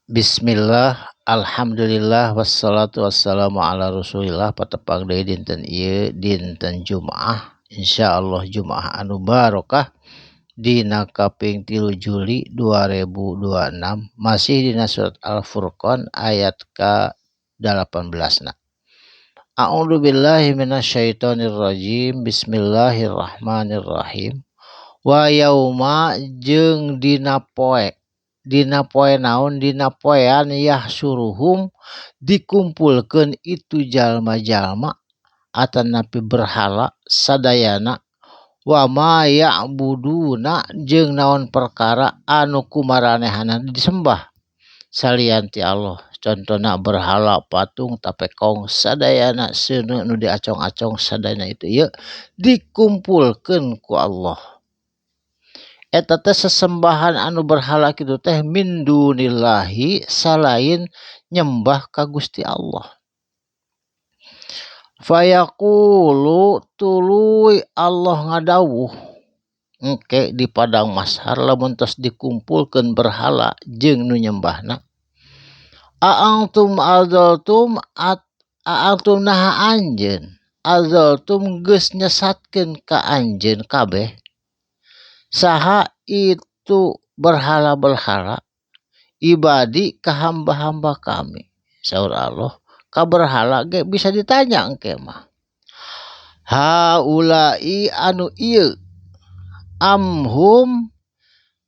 Bismillah, alhamdulillah, wassalatu wassalamu ala rasulillah. Patepang deui dinten ieu dinten Jumaah, insyaallah Jumaah anu barokah dina kaping 3 Juli 2026, masih dina surat Al-Furqan ayat ka 18 na. A'udzu billahi minasyaitonir rajim. Bismillahirrahmanirrahim. Wa yauma jeung dina poe naon, dina poean yahsuruhum dikumpulkeun itu jalma-jalma atanapi berhala sadayana, wa ma ya'buduna jeung naon perkara anu kumaranehana disembah salian ti Allah. Contohna berhala, patung, tapekong, sadayana seuneu nu diacong-acong sadayana itu ieu dikumpulkeun ku Allah. Eta teh sesembahan anu berhala kitu teh min dunillahi, salain nyembah ka Gusti Allah. Fayaqulu tuluy Allah ngadawuh engke di padang mahsyar lamun tos dikumpulkeun berhala jeung nu nyembahna. A'antum adzaltum a'antum naha anjeun adzaltum geus nyesatkeun ka anjeun kabeh saha itu berhala-berhala ibadi ka hamba-hamba kami. Saur Allah, ka berhala ge bisa ditanya engke mah. Haulai anu ieu amhum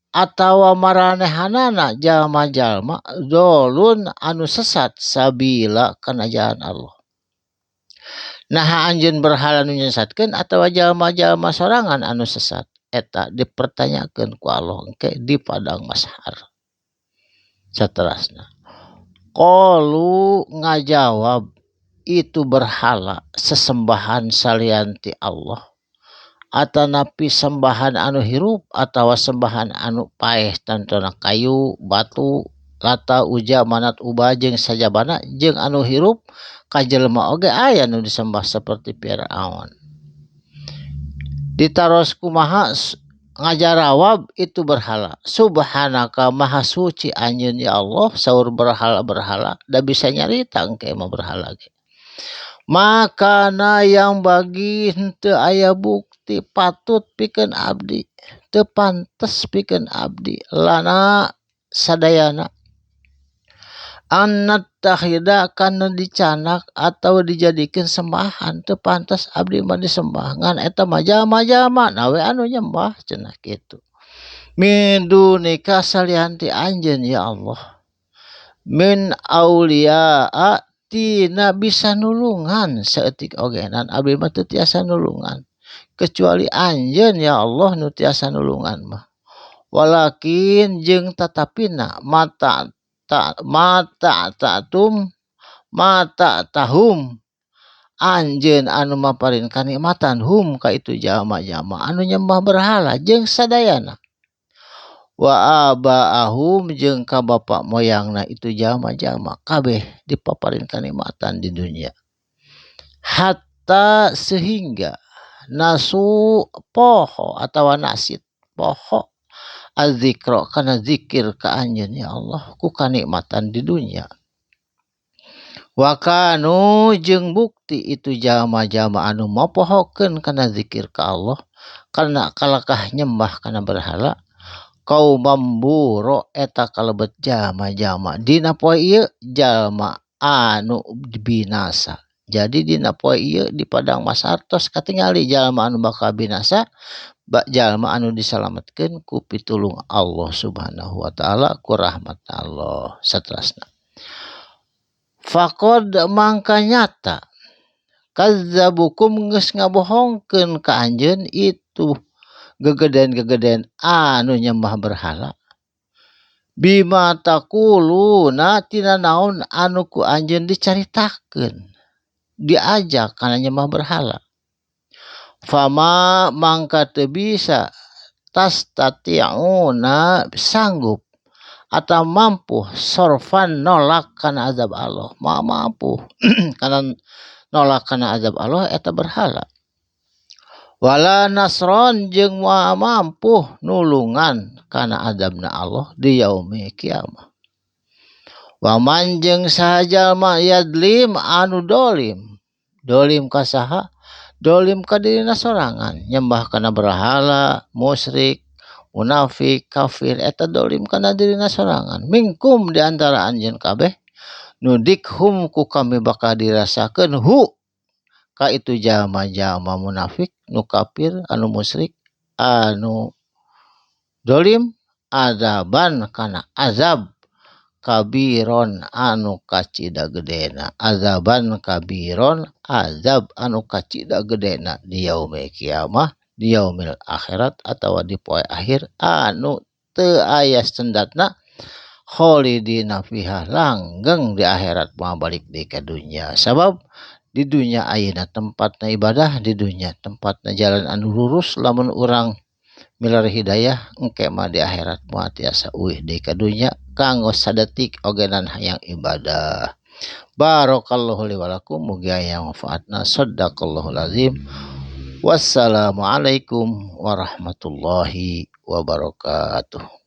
atawa maranehanana jalma-jalma dzalun anu sesat sabila kana jalan Allah. Nah anjeun berhala nu nyesatkeun atawa jalma-jalma sorangan anu sesat, eta dipertanyakeun ku Allah engke di padang mahsyar. Saterasna qalu ngajawab itu berhala sesembahan salian ti Allah atanapi sembahan anu hirup atawa sembahan anu paeh, contohna kayu, batu, lata, uja, manat, ubah jeung sajabana jeung anu hirup ka jelema oge aya nu disembah saperti Firaun. Ditaros kumaha ngajarawab itu berhala, subhanaka maha suci anjeun ya Allah. Saur berhala-berhala da bisa nyarita engke mah berhala ge. Makana yang bagi henteu aya bukti patut pikeun abdi, teu pantes pikeun abdi lana sadayana annattakhida kana dicanak atau dijadikeun sembahan. Teu pantas abdi mah disembah ngan eta mah jalma-jalma nawe anu nyembah cenah kitu. Min dunika salian ti anjeun ya Allah, min auliaa tina bisa nulungan saeutik ogenan abdi mah teu tiasa nulungan kecuali anjeun ya Allah nu tiasa nulungan mah. Walakin jeung tatapina mata tahum anjeun anu maparin kanikmatan hum ka itu jalma-jalma anu nyembah berhala jeung sadayana. Wa abaahum jeung ka bapa moyangna itu jalma-jalma kabeh dipaparin kanikmatan di dunia. Hatta sehingga nasu poho atawa nasid poho azikro kana zikir ka anjeun ya Allah ku kanikmatan di dunia. Wa kanu jeung bukti itu jalma-jalma anu mopohokeun kana zikir ka Allah karena kalakah nyembah kana berhala qaumam buro eta kalebet jalma-jalma dina poe ieu jalma anu binasa. Jadi dina poe ieu di padang mahsyar tos katingali jalma anu bakal binasa, jalma anu disalametkeun ku pitulung Allah Subhanahu wa taala ku rahmat Allah. Saterasna faqad mangka nyata kazzabukum geus ngabohongkeun ka anjeun itu gegeden-gegeden anu nyembah berhala bima taquluna tina naon anu ku anjeun dicaritakeun diajak kana nyembah berhala. Fama mangka teu bisa tastati'una sanggup atau mampu sorfan nolak kana azab Allah, mampu kana nolak kana azab Allah eta berhala. Wala nasron jeung mampu nulungan kana azabna Allah di yaumil kiamah. Waman jeung sajalma yadlim anu dolim ka saha? Dolim ka dirina sorangan, nyembah kana berhala, musyrik, munafik, kafir, eta dolim kana dirina sorangan. Mingkum di antara anjeun kabeh nudikhum ku kami bakal dirasakeun ka itu jalma-jalma munafik, nu kafir, anu musyrik, anu dolim, azaban kana azab kabiron anu kacida gedena, azaban kabiron azab anu kacida gedena di yaumil kiamah, di yaumil akhirat atawa di poe akhir anu teu aya sendatna kholidina fiha langgeng di akhirat mah balik deui ka dunya. Sabab di dunya ayeuna tempatna ibadah, di dunya tempatna jalan anu lurus, lamun urang milar hidayah engke mah di akhirat mah tiasa uih deui ka dunya kanggo sadetik ogenan hayang ibadah. Barakallahu li wa lakum, mugi aya manfaatna. Shadaqallahul azim. Wassalamualaikum warahmatullahi wabarakatuh.